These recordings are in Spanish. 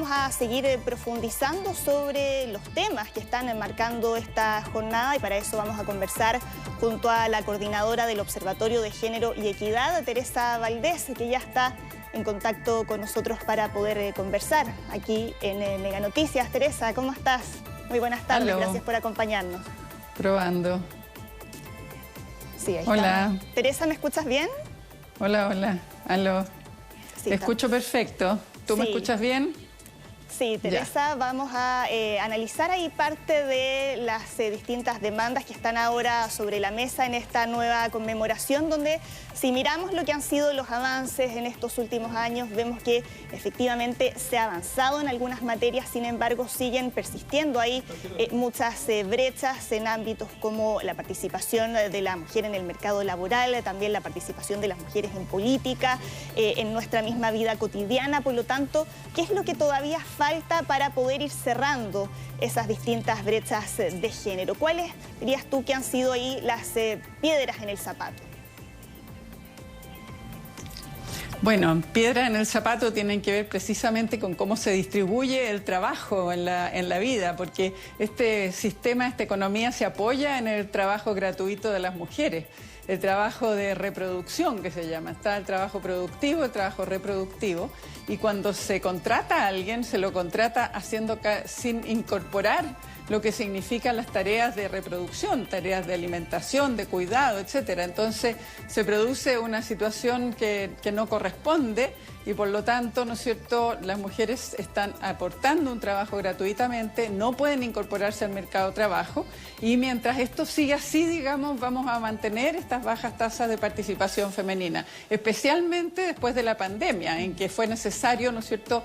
vamos a seguir profundizando sobre los temas que están enmarcando esta jornada y para eso vamos a conversar junto a la coordinadora del Observatorio de Género y Equidad, Teresa Valdés, que ya está en contacto con nosotros para poder conversar aquí en Mega Noticias. Teresa, ¿cómo estás? Muy buenas tardes, Aló. Gracias por acompañarnos. Probando. Sí, ahí Hola. estamos. Teresa, ¿me escuchas bien? Hola, hola. Aló. Sí, Te escucho perfecto. ¿Tú me Sí. escuchas bien? Sí, Teresa, vamos a analizar ahí parte de las distintas demandas que están ahora sobre la mesa en esta nueva conmemoración, donde si miramos lo que han sido los avances en estos últimos años, vemos que efectivamente se ha avanzado en algunas materias, sin embargo siguen persistiendo ahí muchas brechas en ámbitos como la participación de la mujer en el mercado laboral, también la participación de las mujeres en política, en nuestra misma vida cotidiana. Por lo tanto, ¿qué es lo que todavía falta para poder ir cerrando esas distintas brechas de género? ¿Cuáles dirías tú que han sido ahí las piedras en el zapato? Bueno, piedras en el zapato tienen que ver precisamente con cómo se distribuye el trabajo en la vida, porque este sistema, esta economía se apoya en el trabajo gratuito de las mujeres, el trabajo de reproducción que se llama. Está el trabajo productivo, el trabajo reproductivo, y cuando se contrata a alguien, se lo contrata sin incorporar lo que significan las tareas de reproducción, tareas de alimentación, de cuidado, etcétera. Entonces se produce una situación que no corresponde y por lo tanto, ¿no es cierto?, las mujeres están aportando un trabajo gratuitamente, no pueden incorporarse al mercado de trabajo y mientras esto siga así, digamos, vamos a mantener estas bajas tasas de participación femenina, especialmente después de la pandemia, en que fue necesario, ¿no es cierto?,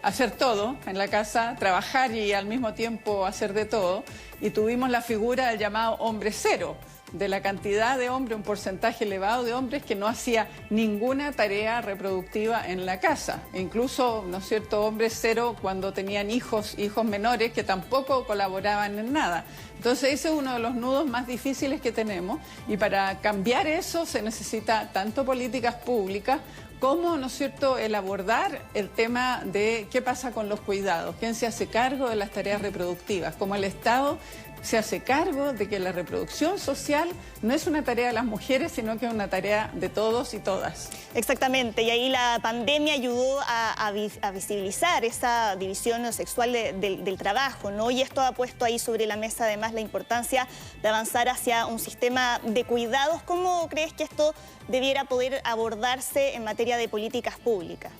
hacer todo en la casa, trabajar y al mismo tiempo hacer de todo, y tuvimos la figura del llamado hombre cero, de la cantidad de hombres, un porcentaje elevado de hombres que no hacía ninguna tarea reproductiva en la casa. E incluso, ¿no es cierto?, hombres cero cuando tenían hijos menores que tampoco colaboraban en nada. Entonces ese es uno de los nudos más difíciles que tenemos y para cambiar eso se necesita tanto políticas públicas como, ¿no es cierto?, el abordar el tema de qué pasa con los cuidados, quién se hace cargo de las tareas reproductivas, como el Estado se hace cargo de que la reproducción social no es una tarea de las mujeres, sino que es una tarea de todos y todas. Exactamente, y ahí la pandemia ayudó a visibilizar esa división sexual del trabajo, ¿no? Y esto ha puesto ahí sobre la mesa además la importancia de avanzar hacia un sistema de cuidados. ¿Cómo crees que esto debiera poder abordarse en materia de políticas públicas?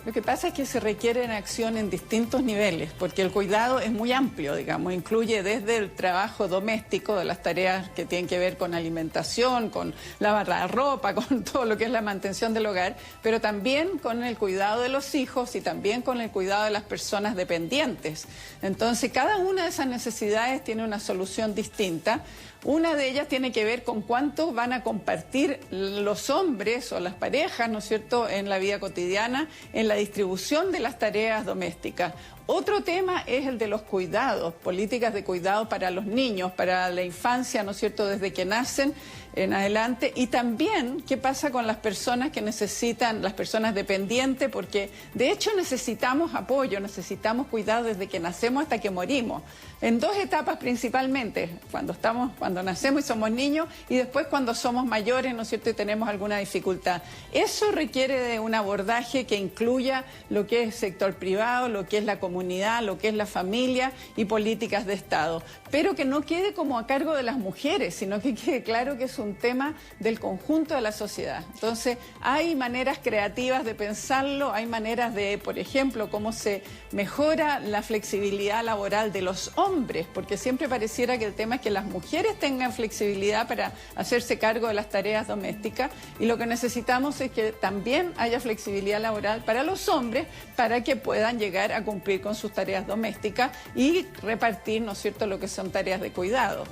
Lo que pasa es que se requiere una acción en distintos niveles, porque el cuidado es muy amplio, digamos, incluye desde el trabajo doméstico, de las tareas que tienen que ver con alimentación, con lavar la ropa, con todo lo que es la mantención del hogar, pero también con el cuidado de los hijos y también con el cuidado de las personas dependientes. Entonces, cada una de esas necesidades tiene una solución distinta. Una de ellas tiene que ver con cuánto van a compartir los hombres o las parejas, ¿no es cierto?, en la vida cotidiana, en la distribución de las tareas domésticas. Otro tema es el de los cuidados, políticas de cuidado para los niños, para la infancia, ¿no es cierto?, desde que nacen en adelante. Y también qué pasa con las personas que necesitan, las personas dependientes, porque de hecho necesitamos apoyo, necesitamos cuidado desde que nacemos hasta que morimos. En dos etapas principalmente, cuando nacemos y somos niños y después cuando somos mayores, ¿no es cierto?, y tenemos alguna dificultad. Eso requiere de un abordaje que incluya lo que es el sector privado, lo que es la comunidad, lo que es la familia y políticas de Estado. Pero que no quede como a cargo de las mujeres, sino que quede claro que es un tema del conjunto de la sociedad. Entonces, hay maneras creativas de pensarlo, hay maneras de, por ejemplo, cómo se mejora la flexibilidad laboral de los hombres, porque siempre pareciera que el tema es que las mujeres tengan flexibilidad para hacerse cargo de las tareas domésticas y lo que necesitamos es que también haya flexibilidad laboral para los hombres para que puedan llegar a cumplir con sus tareas domésticas y repartir, ¿no es cierto?, lo que son tareas de cuidado.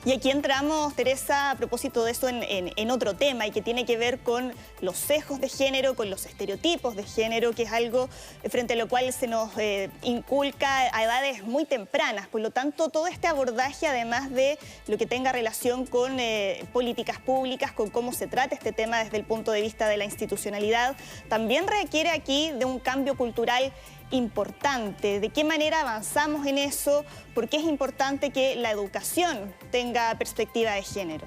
Y aquí entramos, Teresa, a propósito de eso en otro tema y que tiene que ver con los sesgos de género, con los estereotipos de género, que es algo frente a lo cual se nos inculca a edades muy tempranas. Por lo tanto, todo este abordaje, además de lo que tenga relación con políticas públicas, con cómo se trata este tema desde el punto de vista de la institucionalidad, también requiere aquí de un cambio cultural importante. ¿De qué manera avanzamos en eso? ¿Por qué es importante que la educación tenga perspectiva de género?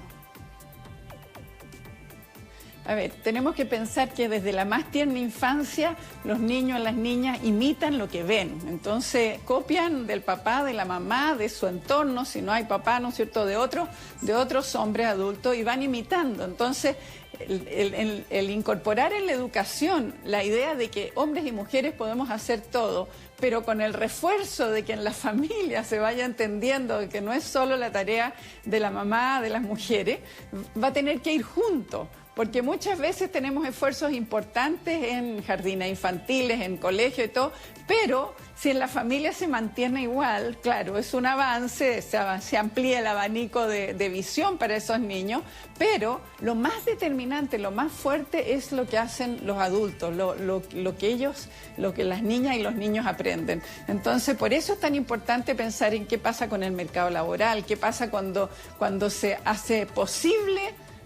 A ver, tenemos que pensar que desde la más tierna infancia los niños y las niñas imitan lo que ven. Entonces copian del papá, de la mamá, de su entorno, si no hay papá, ¿no es cierto?, de otros hombres adultos y van imitando. Entonces el incorporar en la educación la idea de que hombres y mujeres podemos hacer todo, pero con el refuerzo de que en la familia se vaya entendiendo que no es solo la tarea de la mamá, de las mujeres, va a tener que ir junto. Porque muchas veces tenemos esfuerzos importantes en jardines infantiles, en colegios y todo, pero si en la familia se mantiene igual, claro, es un avance, se amplía el abanico de visión para esos niños, pero lo más determinante, lo más fuerte es lo que hacen los adultos, lo que las niñas y los niños aprenden. Entonces, por eso es tan importante pensar en qué pasa con el mercado laboral, qué pasa cuando se hace posible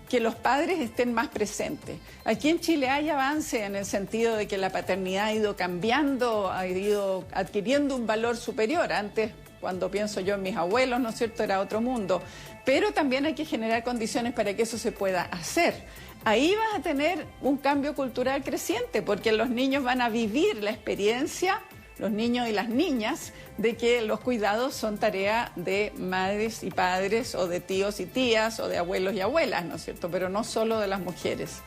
que los padres estén más presentes. Aquí en Chile hay avance en el sentido de que la paternidad ha ido cambiando, ha ido adquiriendo un valor superior. Antes, cuando pienso yo en mis abuelos, ¿no es cierto?, era otro mundo. Pero también hay que generar condiciones para que eso se pueda hacer. Ahí vas a tener un cambio cultural creciente, porque los niños van a vivir la experiencia, los niños y las niñas, de que los cuidados son tarea de madres y padres, o de tíos y tías, o de abuelos y abuelas, ¿no es cierto?, pero no solo de las mujeres.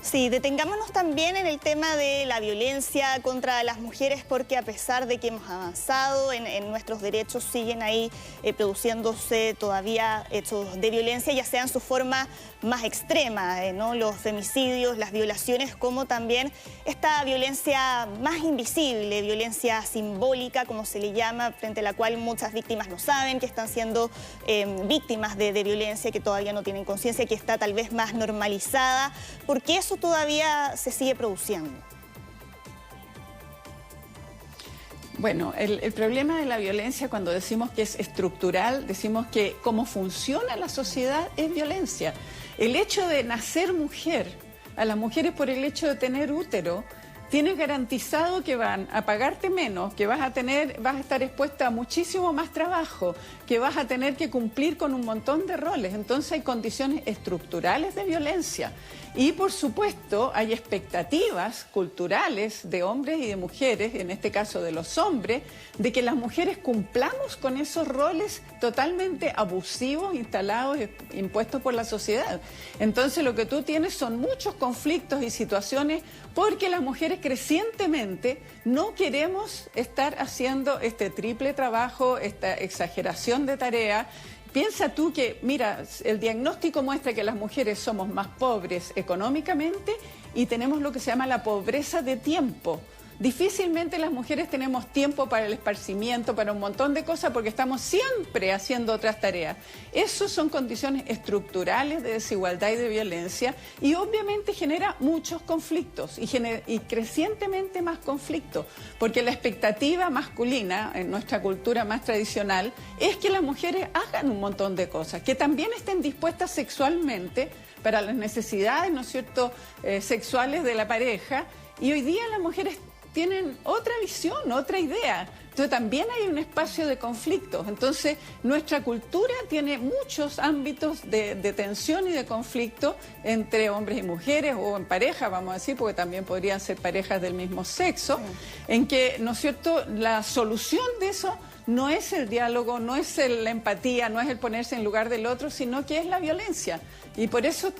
Sí, detengámonos también en el tema de la violencia contra las mujeres, porque a pesar de que hemos avanzado en nuestros derechos, siguen ahí produciéndose todavía hechos de violencia, ya sea en su forma más extrema, ¿no?, los femicidios, las violaciones, como también esta violencia más invisible, violencia simbólica, como se le llama, frente a la cual muchas víctimas no saben que están siendo víctimas de violencia, que todavía no tienen conciencia, que está tal vez más normalizada. ¿Por qué eso todavía se sigue produciendo? Bueno, el problema de la violencia, cuando decimos que es estructural, decimos que cómo funciona la sociedad es violencia. El hecho de nacer mujer, a las mujeres por el hecho de tener útero, tienes garantizado que van a pagarte menos, que vas a estar expuesta a muchísimo más trabajo, que vas a tener que cumplir con un montón de roles. Entonces hay condiciones estructurales de violencia. Y por supuesto hay expectativas culturales de hombres y de mujeres, en este caso de los hombres, de que las mujeres cumplamos con esos roles totalmente abusivos, instalados, impuestos por la sociedad. Entonces lo que tú tienes son muchos conflictos y situaciones porque las mujeres crecientemente no queremos estar haciendo este triple trabajo, esta exageración de tarea. Piensa tú que, mira, el diagnóstico muestra que las mujeres somos más pobres económicamente y tenemos lo que se llama la pobreza de tiempo. Difícilmente las mujeres tenemos tiempo para el esparcimiento, para un montón de cosas, porque estamos siempre haciendo otras tareas. Esas son condiciones estructurales de desigualdad y de violencia, y obviamente genera muchos conflictos y crecientemente más conflictos, porque la expectativa masculina en nuestra cultura más tradicional es que las mujeres hagan un montón de cosas, que también estén dispuestas sexualmente para las necesidades, ¿no es cierto?, sexuales de la pareja, y hoy día las mujeres tienen otra visión, otra idea. Entonces también hay un espacio de conflictos. Entonces nuestra cultura tiene muchos ámbitos de tensión y de conflicto entre hombres y mujeres, o en pareja, vamos a decir, porque también podrían ser parejas del mismo sexo, en que, ¿no es cierto?, la solución de eso no es el diálogo, no es la empatía, no es el ponerse en lugar del otro, sino que es la violencia. Y por eso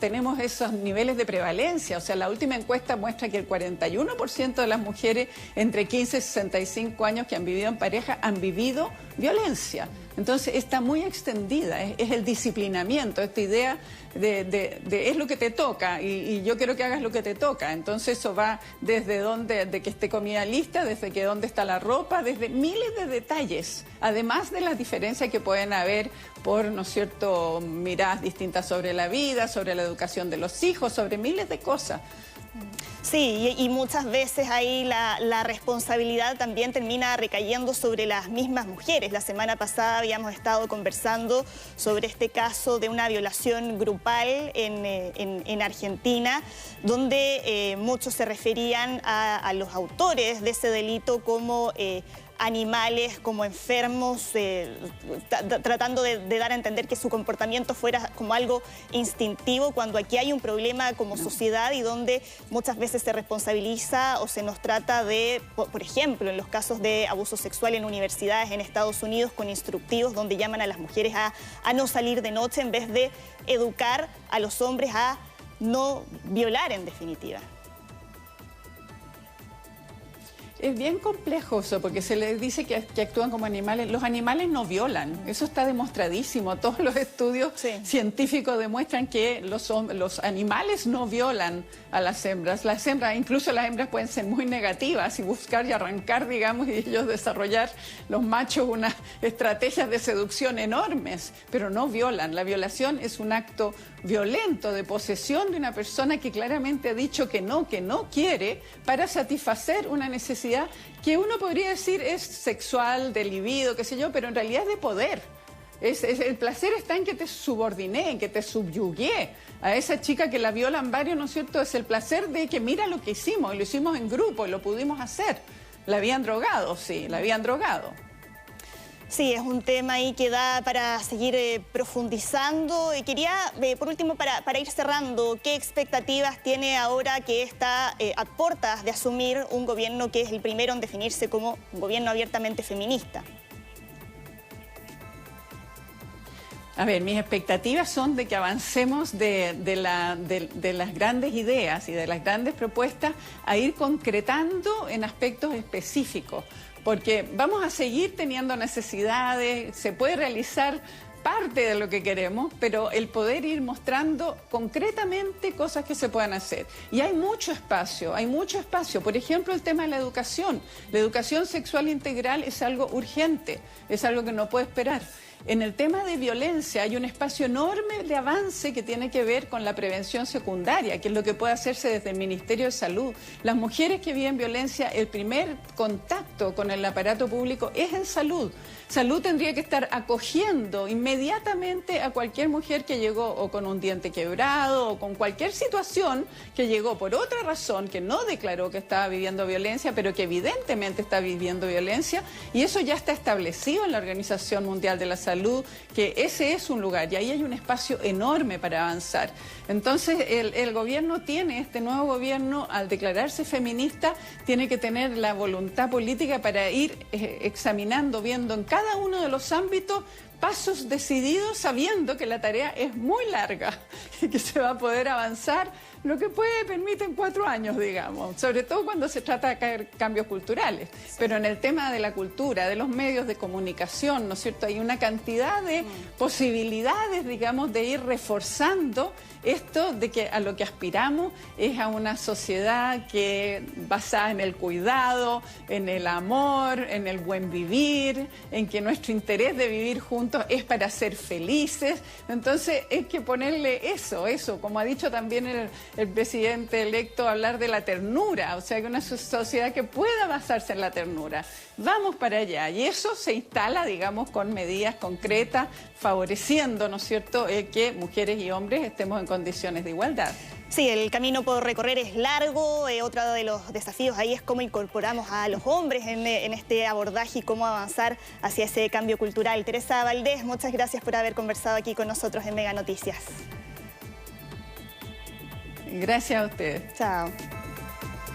tenemos esos niveles de prevalencia. O sea, la última encuesta muestra que el 41% de las mujeres entre 15 y 65 años que han vivido en pareja han vivido violencia. Entonces está muy extendida, es el disciplinamiento, esta idea de es lo que te toca y yo quiero que hagas lo que te toca. Entonces eso va desde de que esté comida lista, desde que dónde está la ropa, desde miles de detalles, además de las diferencias que pueden haber por, ¿no es cierto?, miradas distintas sobre la vida, sobre la educación de los hijos, sobre miles de cosas. Sí, y muchas veces ahí la responsabilidad también termina recayendo sobre las mismas mujeres. La semana pasada habíamos estado conversando sobre este caso de una violación grupal en Argentina, donde muchos se referían a los autores de ese delito como animales, como enfermos, tratando de dar a entender que su comportamiento fuera como algo instintivo, cuando aquí hay un problema como sociedad y donde muchas veces se responsabiliza o se nos trata de, por ejemplo, en los casos de abuso sexual en universidades en Estados Unidos, con instructivos donde llaman a las mujeres a no salir de noche en vez de educar a los hombres a no violar en definitiva. Es bien complejo eso, porque se les dice que actúan como animales. Los animales no violan, eso está demostradísimo. Todos los estudios científicos demuestran que los animales no violan a las hembras. Las hembras, incluso las hembras pueden ser muy negativas y buscar y arrancar, digamos, y ellos desarrollar, los machos, unas estrategias de seducción enormes, pero no violan. La violación es un acto violento de posesión de una persona que claramente ha dicho que no quiere, para satisfacer una necesidad que uno podría decir es sexual, de libido, qué sé yo, pero en realidad es de poder. El placer está en que te subordiné, en que te subyugué. A esa chica que la violan varios, ¿no es cierto? Es el placer de que mira lo que hicimos, y lo hicimos en grupo, y lo pudimos hacer. La habían drogado, sí, la habían drogado. Sí, es un tema ahí que da para seguir profundizando. Y quería, por último, para ir cerrando, ¿qué expectativas tiene ahora que está a puertas de asumir un gobierno que es el primero en definirse como un gobierno abiertamente feminista? A ver, mis expectativas son de que avancemos de las grandes ideas y de las grandes propuestas a ir concretando en aspectos específicos, porque vamos a seguir teniendo necesidades, se puede realizar parte de lo que queremos, pero el poder ir mostrando concretamente cosas que se puedan hacer. Y hay mucho espacio, hay mucho espacio. Por ejemplo, el tema de la educación. La educación sexual integral es algo urgente, es algo que no puede esperar. En el tema de violencia hay un espacio enorme de avance que tiene que ver con la prevención secundaria, que es lo que puede hacerse desde el Ministerio de Salud. Las mujeres que viven violencia, el primer contacto con el aparato público es en salud. Salud tendría que estar acogiendo inmediatamente a cualquier mujer que llegó o con un diente quebrado o con cualquier situación que llegó por otra razón, que no declaró que estaba viviendo violencia, pero que evidentemente está viviendo violencia, y eso ya está establecido en la Organización Mundial de la Salud, que ese es un lugar y ahí hay un espacio enorme para avanzar. Entonces el gobierno tiene, este nuevo gobierno, al declararse feminista, tiene que tener la voluntad política para ir examinando, viendo en cada uno de los ámbitos pasos decididos, sabiendo que la tarea es muy larga y que se va a poder avanzar lo que permiten 4 años, digamos, sobre todo cuando se trata de cambios culturales. Pero en el tema de la cultura, de los medios de comunicación, ¿no es cierto?, hay una cantidad de posibilidades, digamos, de ir reforzando esto de que a lo que aspiramos es a una sociedad que basada en el cuidado, en el amor, en el buen vivir, en que nuestro interés de vivir juntos es para ser felices. Entonces hay que ponerle eso, como ha dicho también el presidente electo, hablar de la ternura, o sea, que una sociedad que pueda basarse en la ternura. Vamos para allá, y eso se instala, digamos, con medidas concretas, favoreciendo, ¿no es cierto?, que mujeres y hombres estemos en condiciones de igualdad. Sí, el camino por recorrer es largo. Otro de los desafíos ahí es cómo incorporamos a los hombres en este abordaje y cómo avanzar hacia ese cambio cultural. Teresa Valdés, muchas gracias por haber conversado aquí con nosotros en Mega Noticias. Gracias a ustedes. Chao.